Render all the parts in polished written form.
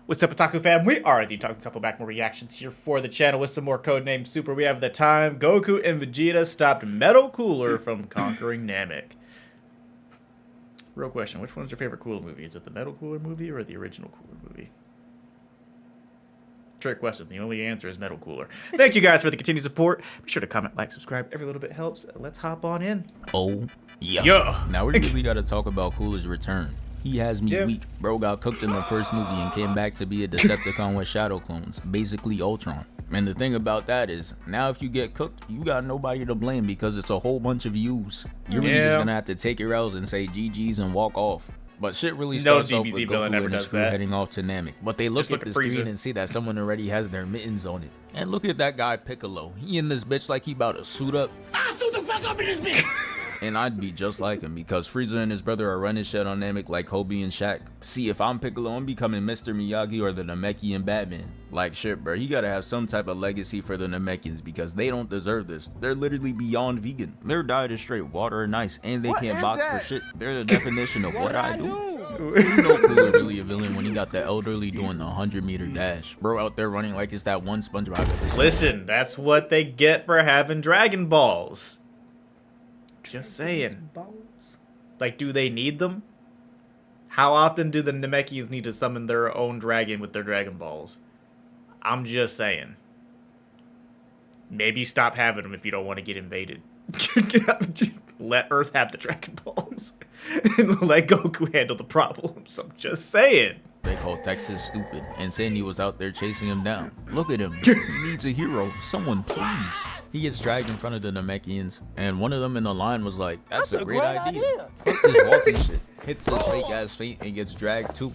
What's up, Otaku fam? We are the OtakuCouple back more reactions here for the channel with some more Codename Super. We have the time Goku and Vegeta stopped Metal Cooler from conquering Namek. Real question, which one's your favorite Cooler movie? Is it the Metal Cooler movie or the original Cooler movie? Trick question. The only answer is Metal Cooler. Thank you guys for the continued support. Be sure to comment, like, subscribe. Every little bit helps. Let's hop on in. Oh, yeah. Now we really got to talk about Cooler's return. He has me weak. Bro got cooked in the first movie and came back to be a Decepticon with shadow clones, basically Ultron. And the thing about that is, now if you get cooked, you got nobody to blame because it's a whole bunch of yous. You're really just gonna have to take your L's and say GG's and walk off. But shit really starts off with Goku and his crew heading off to Namek. But they look at the screen and see that someone already has their mittens on it. And look at that guy Piccolo. He in this bitch like he about to suit up. I'll suit the fuck up in this bitch! And I'd be just like him because Frieza and his brother are running shit on Namek like Kobe and Shaq. See, if I'm Piccolo, I'm becoming Mr. Miyagi or the Namekian Batman. Like shit, bro, he gotta have some type of legacy for the Namekians because they don't deserve this. They're literally beyond vegan. Their diet is straight water and ice, and they can't box for shit. They're the definition of what I do. You know Cooler really a villain when he got the elderly doing the 100-meter dash. Bro out there running like it's that one SpongeBob episode. Listen, that's what they get for having Dragon Balls. Just saying. Like, do they need them? How often do the Namekians need to summon their own dragon with their Dragon Balls? I'm just saying. Maybe stop having them if you don't want to get invaded. Let Earth have the Dragon Balls. And let Goku handle the problems. I'm just saying. They called Texas stupid, and Sandy was out there chasing him down. Look at him. He needs a hero. Someone please. He gets dragged in front of the Namekians, and one of them in the line was like, that's a great idea. Fuck this walking shit. Hits his fake ass feet and gets dragged too.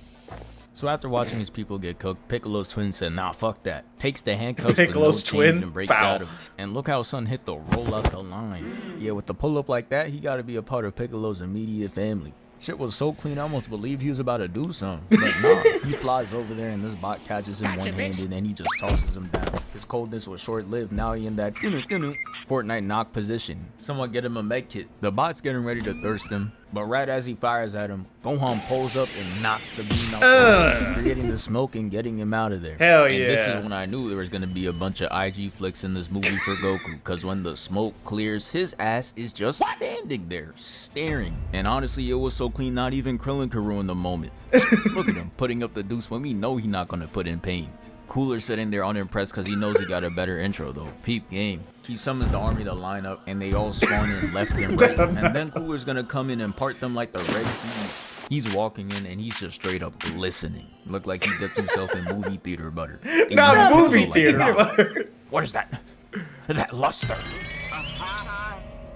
So after watching his people get cooked, Piccolo's twin said, nah, fuck that. Takes the handcuffs with no chains and breaks out of it. And look how Son hit the roll out the line. Yeah, with the pull up like that, he gotta be a part of Piccolo's immediate family. Shit was so clean, I almost believed he was about to do something. But nah, he flies over there and this bot catches him one-handed and he just tosses him down. His coldness was short-lived, now he in that Fortnite knock position. Someone get him a med kit. The bot's getting ready to thirst him, but right as he fires at him, Gohan pulls up and knocks the beam out, creating the smoke and getting him out of there. Hell yeah. And this is when I knew there was going to be a bunch of IG flicks in this movie for Goku, because when the smoke clears, his ass is just standing there, staring. And honestly, it was so clean, not even Krillin could ruin the moment. Look at him, putting up the deuce when we know he's not going to put in pain. Cooler sitting there unimpressed because he knows he got a better intro though. Peep game. He summons the army to line up and they all spawn in left and right. And then Cooler's gonna come in and part them like the Red Seas. He's walking in and he's just straight up glistening. Look like he dipped himself in movie theater butter. Not movie theater butter. What is that? That luster.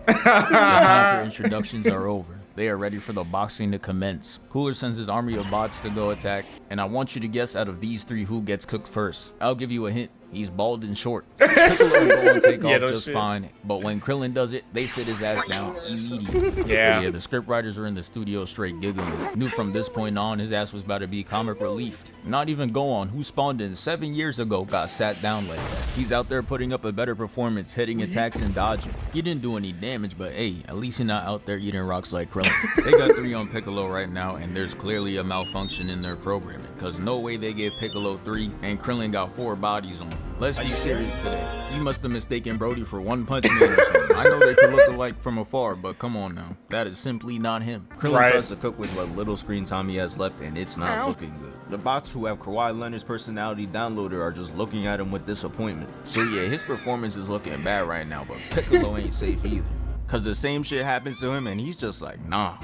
The time for introductions are over. They are ready for the boxing to commence. Cooler sends his army of bots to go attack, and I want you to guess out of these three who gets cooked first. I'll give you a hint. He's bald and short. Piccolo will go and take off just fine, but when Krillin does it, they sit his ass down immediately. Yeah, the script writers were in the studio straight giggling. Knew from this point on his ass was about to be comic relief. Not even Gohan, who spawned in 7 years ago, got sat down like that. He's out there putting up a better performance, hitting attacks and dodging. He didn't do any damage, but hey, at least he's not out there eating rocks like Krillin. They got 3 on Piccolo right now, and there's clearly a malfunction in their programming, because no way they gave Piccolo 3 and Krillin got 4 bodies on him. Let's be serious today. You must have mistaken Brody for One Punch Man or something. I know they could look alike from afar, but come on now. That is simply not him. Krillin tries to cook with what little screen time he has left, and it's not looking good. The bots who have Kawhi Leonard's personality downloaded are just looking at him with disappointment. So yeah, his performance is looking bad right now, but Piccolo ain't safe either. Cause the same shit happens to him and he's just like, nah.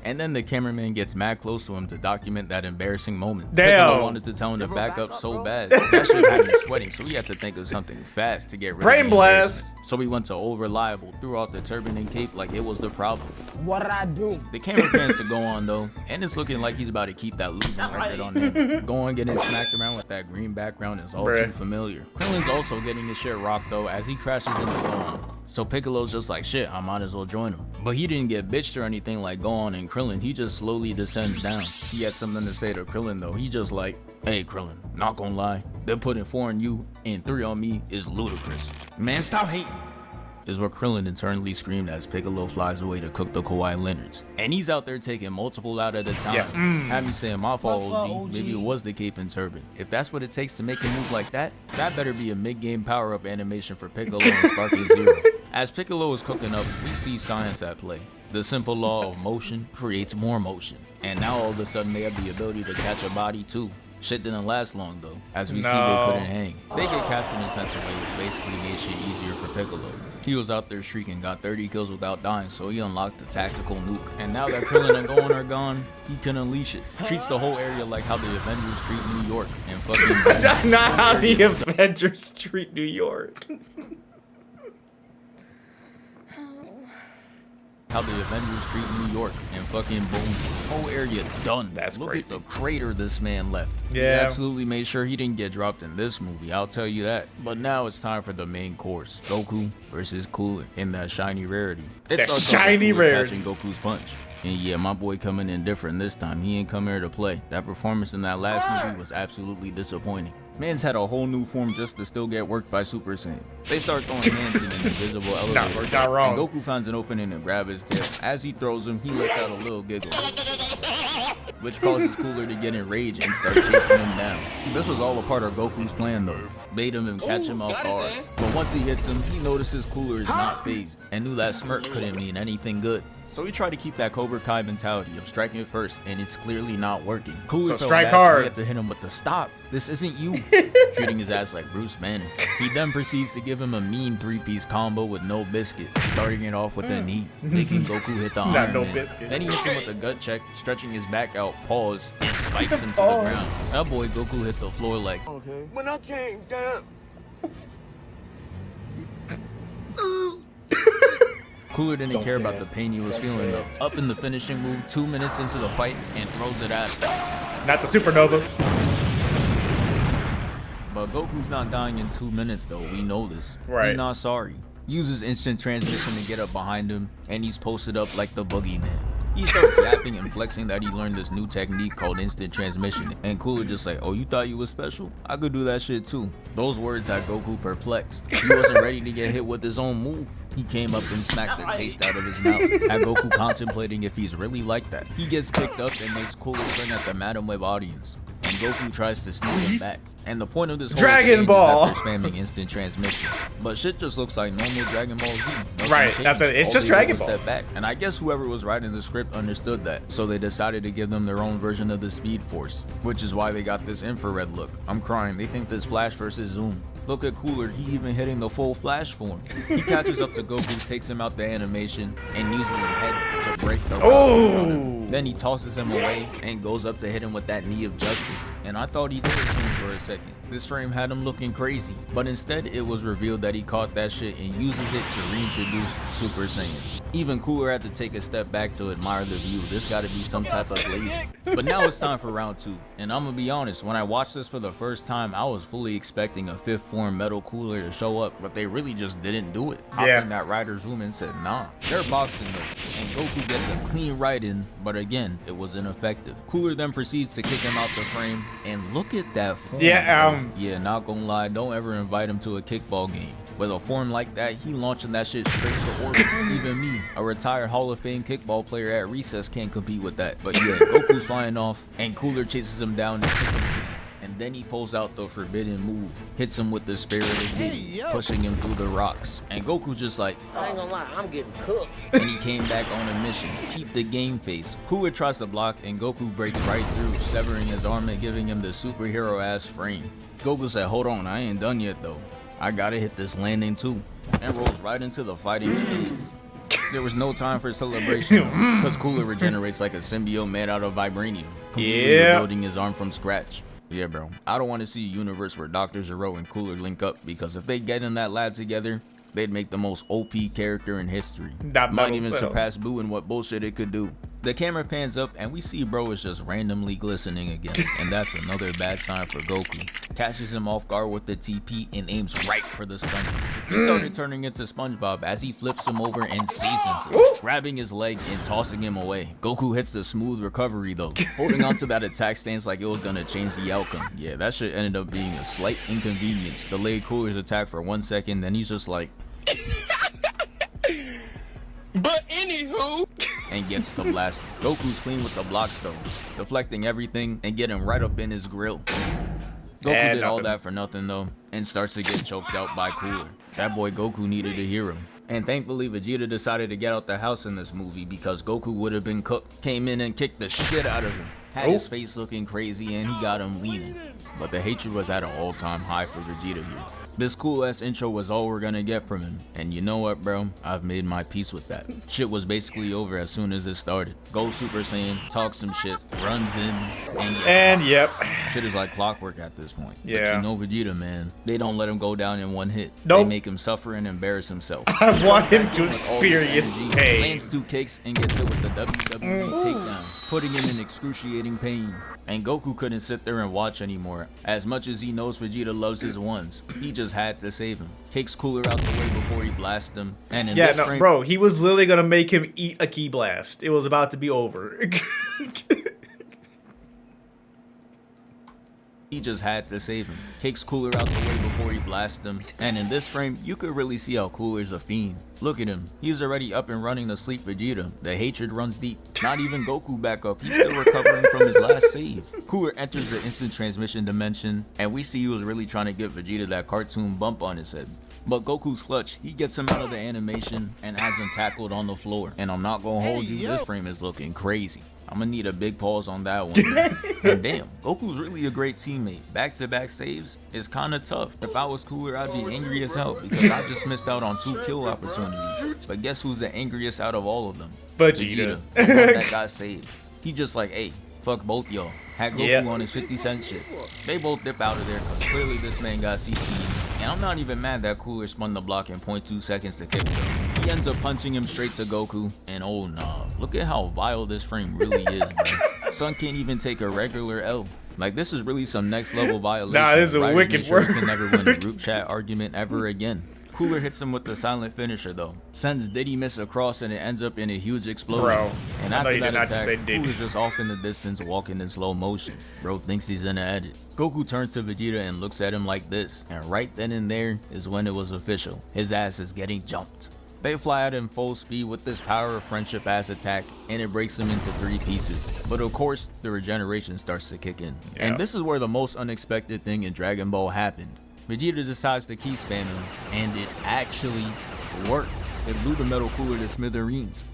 And then the cameraman gets mad close to him to document that embarrassing moment. Piccolo wanted to tell him to back up so bad. That shit had him sweating, so he had to think of something fast to get rid of Brain blast. So he went to old reliable, threw off the turban and cape like it was the problem. What did I do? The camera pans to go on though, and it's looking like he's about to keep that losing record on him. Go on getting smacked around with that green background is all too familiar. Krillin's also getting his shit rocked though as he crashes into Gohan. So Piccolo's just like, shit, I might as well join him. But he didn't get bitched or anything like Gohan and Krillin, he just slowly descends down. He had something to say to Krillin though, he just like, hey Krillin, not gonna lie, they're putting 4 on you and 3 on me is ludicrous. Man, stop hating. is what Krillin internally screamed as Piccolo flies away to cook the Kawhi Leonards. And he's out there taking multiple out at a time. Had me saying, my fault, OG. Maybe it was the cape and turban. If that's what it takes to make a move like that, that better be a mid-game power-up animation for Piccolo and Sparking Zero. As Piccolo is cooking up, we see science at play. The simple law of motion creates more motion. And now all of a sudden they have the ability to catch a body too. Shit didn't last long though, as we see they couldn't hang. They get captured in Sensor Way, which basically made shit easier for Piccolo. He was out there streaking, got 30 kills without dying, so he unlocked the tactical nuke. And now that Krillin and Gohan are gone, he can unleash it. Treats the whole area like how the Avengers treat New York and fucking not how the Avengers treat New York. How the Avengers treat New York and fucking boom, the whole area done. That's Look crazy. at the crater this man left. Yeah. He absolutely made sure he didn't get dropped in this movie, I'll tell you that. But now it's time for the main course. Goku versus Cooler in that shiny rarity. It That starts off with shiny Cooler rarity. catching Goku's punch. And yeah, my boy coming in different this time. He ain't come here to play. That performance in that last movie was absolutely disappointing. Man's had a whole new form just to still get worked by Super Saiyan. They start throwing hands in an invisible elevator. Not wrong. And Goku finds an opening to grab his tail. As he throws him, he lets out a little giggle, which causes Cooler to get enraged and start chasing him down. This was all a part of Goku's plan though. Made him catch him off guard. But once he hits him, he notices Cooler is not phased and knew that smirk couldn't mean anything good. So he tried to keep that Cobra Kai mentality of striking first, and it's clearly not working. Cooler So felt strike bad, so hard. he had to hit him with the stop. This isn't you. Treating his ass like Bruce Banner. He then proceeds to give him a mean three-piece combo with no biscuit, starting it off with a knee, making Goku hit the Iron no Man. biscuit. Then he hits him with a gut check, stretching his back out, pause, and spikes him to the ground. That boy Goku hit the floor like, When I came down. Cooler didn't care about the pain he was feeling though. Up in the finishing move, 2 minutes into the fight, and throws it at him. Not the supernova. But Goku's not dying in 2 minutes though, we know this. Right. He's not sorry. Uses instant transmission to get up behind him, and he's posted up like the boogeyman. He starts yapping and flexing that he learned this new technique called instant transmission, and Cooler just like, oh, you thought you was special? I could do that shit too. Those words had Goku perplexed. He wasn't ready to get hit with his own move. He came up and smacked the taste out of his mouth, had Goku contemplating if he's really like that. He gets kicked up and makes Cooler swing at the Madam Web audience, and Goku tries to sneak him back. And the point of this whole Dragon exchange Ball. is after spamming instant transmission. But shit just looks like normal Dragon Ball Z. Nothing Right, changed. that's it. It's All just they did Dragon was Ball. Step back. And I guess whoever was writing the script understood that. So they decided to give them their own version of the Speed Force, which is why they got this infrared look. I'm crying. They think this Flash versus Zoom. Look at Cooler, he even hitting the full Flash form. He catches up to Goku, takes him out the animation, and uses his head to break the rock around him. Then he tosses him away and goes up to hit him with that knee of justice. And I thought he did it to him for a second. This frame had him looking crazy, but instead it was revealed that he caught that shit and uses it to reintroduce Super Saiyan. Even Cooler had to take a step back to admire the view. This gotta be some type of glazing. But now it's time for round 2. And I'm gonna be honest, when I watched this for the first time, I was fully expecting a 5th form Metal Cooler to show up, but they really just didn't do it. Hopped in that rider's room and said, nah, they're boxing though. And Goku gets a clean right in, but again, it was ineffective. Cooler then proceeds to kick him out the frame, and look at that form. Yeah, not gonna lie, don't ever invite him to a kickball game. With a form like that, he launching that shit straight to orbit. Even me, a retired Hall of Fame kickball player at recess, can't compete with that. But yeah, Goku's flying off, and Cooler chases him down and kicks him again. And then he pulls out the forbidden move, hits him with the spirit of Diddy, pushing him through the rocks. And Goku's just like, I ain't gonna lie, I'm getting cooked. and he came back on a mission. Keep the game face. Cooler tries to block, and Goku breaks right through, severing his arm and giving him the superhero ass frame. Goku said, hold on, I ain't done yet though. I gotta hit this landing too. And rolls right into the fighting stage. There was no time for celebration because Cooler regenerates like a symbiote made out of vibranium, completely rebuilding his arm from scratch. Yeah, bro. I don't want to see a universe where Dr. Zero and Cooler link up, because if they get in that lab together, they'd make the most OP character in history. Might even surpass Boo in what bullshit it could do. The camera pans up and we see bro is just randomly glistening again, and that's another bad sign for Goku. Catches him off guard with the TP and aims right for the stomach. He started turning into SpongeBob as he flips him over and seasons him, grabbing his leg and tossing him away. Goku hits the smooth recovery though, holding on to that attack stance like it was gonna change the outcome. Yeah, that shit ended up being a slight inconvenience. Delayed Cooler's attack for 1 second, then he's just like and gets the blast. Goku's clean with the blocks though, deflecting everything and getting right up in his grill. Goku did all that for nothing though, and starts to get choked out by Cooler. That boy Goku needed a hero. And thankfully Vegeta decided to get out the house in this movie because Goku would have been cooked. Came in and kicked the shit out of him. Had his face looking crazy and he got him leaning. But the hatred was at an all-time high for Vegeta here. This cool ass intro was all we're gonna get from him. And you know what, bro? I've made my peace with that. Shit was basically over as soon as it started. Goes Super Saiyan, talks some shit, runs in, and yep. Shit is like clockwork at this point. Yeah. But you know Vegeta, man. They don't let him go down in one hit. Nope. They make him suffer and embarrass himself. I want him to experience pain. Lands 2 kicks and gets hit with the WWE takedown, putting him in excruciating pain. And Goku couldn't sit there and watch anymore. As much as he knows Vegeta loves his ones, he just had to save him. Kicks Cooler out the way before he blasts him. And in this frame, bro, he was literally gonna make him eat a key blast. It was about to be over. he just had to save him. Kicks Cooler out the way before he blasts him. And in this frame, you could really see how Cooler's a fiend. Look at him. He's already up and running to sleep Vegeta. The hatred runs deep. Not even Goku back up. He's still recovering from his last save. Cooler enters the instant transmission dimension, and we see he was really trying to get Vegeta that cartoon bump on his head. But Goku's clutch. He gets him out of the animation and has him tackled on the floor. And I'm not gonna hold you, this frame is looking crazy. I'm gonna need a big pause on that one. And damn, Goku's really a great teammate. Back-to-back saves is kinda tough. If I was Cooler, I'd be angry as hell because I just missed out on 2 kill opportunities. But guess who's the angriest out of all of them? Vegeta. The one that got saved. He just like, hey, fuck both y'all. Had Goku on his 50-cent shit. They both dip out of there because clearly this man got CT'd. And I'm not even mad that Cooler spun the block in 0.2 seconds to kick him. He ends up punching him straight to Goku. And oh nah, look at how vile this frame really is, man. Son can't even take a regular L. Like, this is really some next level violation. Nah, this is a wicked word. He can never win a group chat argument ever again. Cooler hits him with the silent finisher though. Sends Diddy miss across and it ends up in a huge explosion. Bro, and I know after you that did not attack, just say Diddy. Cooler's just off in the distance walking in slow motion. Bro thinks he's gonna edit. Goku turns to Vegeta and looks at him like this. And right then and there is when it was official. His ass is getting jumped. They fly at him full speed with this power of friendship ass attack and it breaks him into 3 pieces. But of course, the regeneration starts to kick in. Yeah. And this is where the most unexpected thing in Dragon Ball happened. Vegeta decides to key spam him, and it actually worked. It blew the Metal Cooler to smithereens.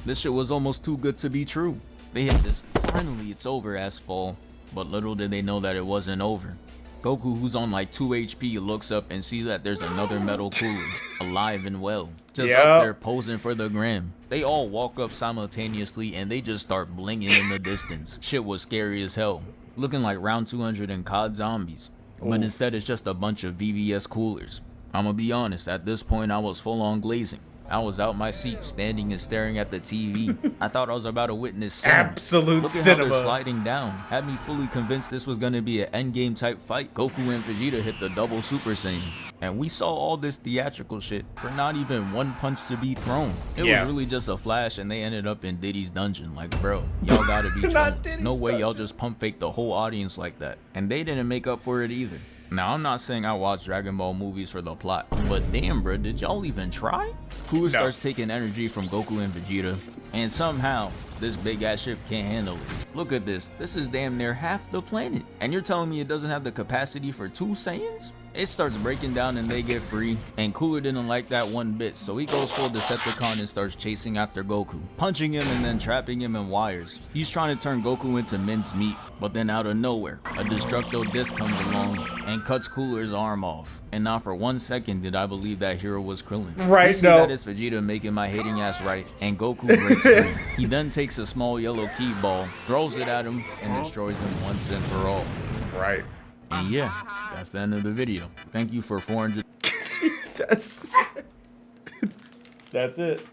This shit was almost too good to be true. They hit this finally it's over ass fall, but little did they know that it wasn't over. Goku, who's on like 2 HP, looks up and sees that there's another Metal Cooler, alive and well, just up there posing for the gram. They all walk up simultaneously and they just start blinging in the distance. Shit was scary as hell, looking like round 200 in COD Zombies. But instead it's just a bunch of VVS coolers. I'ma be honest, at this point I was full on glazing. I was out my seat, standing and staring at the TV. I thought I was about to witness cinema. Absolute Look at cinema. how they're sliding down. Had me fully convinced this was gonna be an endgame type fight. Goku and Vegeta hit the double Super Saiyan. And we saw all this theatrical shit for not even one punch to be thrown. It was really just a flash and they ended up in Diddy's dungeon. Like, bro, y'all gotta be trolling. No way y'all just pump fake the whole audience like that. And they didn't make up for it either. Now, I'm not saying I watch Dragon Ball movies for the plot, but damn, bro, did y'all even try? Cooler starts taking energy from Goku and Vegeta, and somehow, this big ass ship can't handle it. Look at this. This is damn near half the planet. And you're telling me it doesn't have the capacity for 2 Saiyans? It starts breaking down and they get free, and Cooler didn't like that one bit, so he goes full Decepticon and starts chasing after Goku, punching him and then trapping him in wires. He's trying to turn Goku into minced meat, but then out of nowhere, a Destructo Disc comes along and cuts Cooler's arm off. And not for 1 second did I believe that hero was Krillin. Right, That is Vegeta making my hating ass right, and Goku breaks free. He then takes a small yellow key ball, throws it at him, and destroys him once and for all. Right. And yeah, that's the end of the video. Thank you for 400. Jesus. That's it.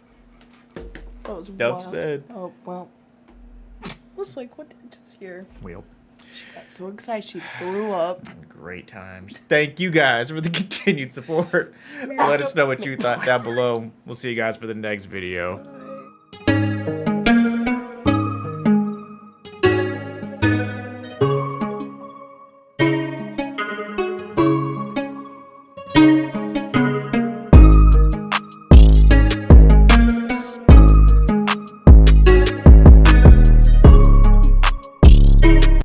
That was Duff wild. said. Oh, well. I was like, what did I just hear? Well, She got so excited she threw up. great times. Thank you guys for the continued support. Let us know what you thought down below. We'll see you guys for the next video.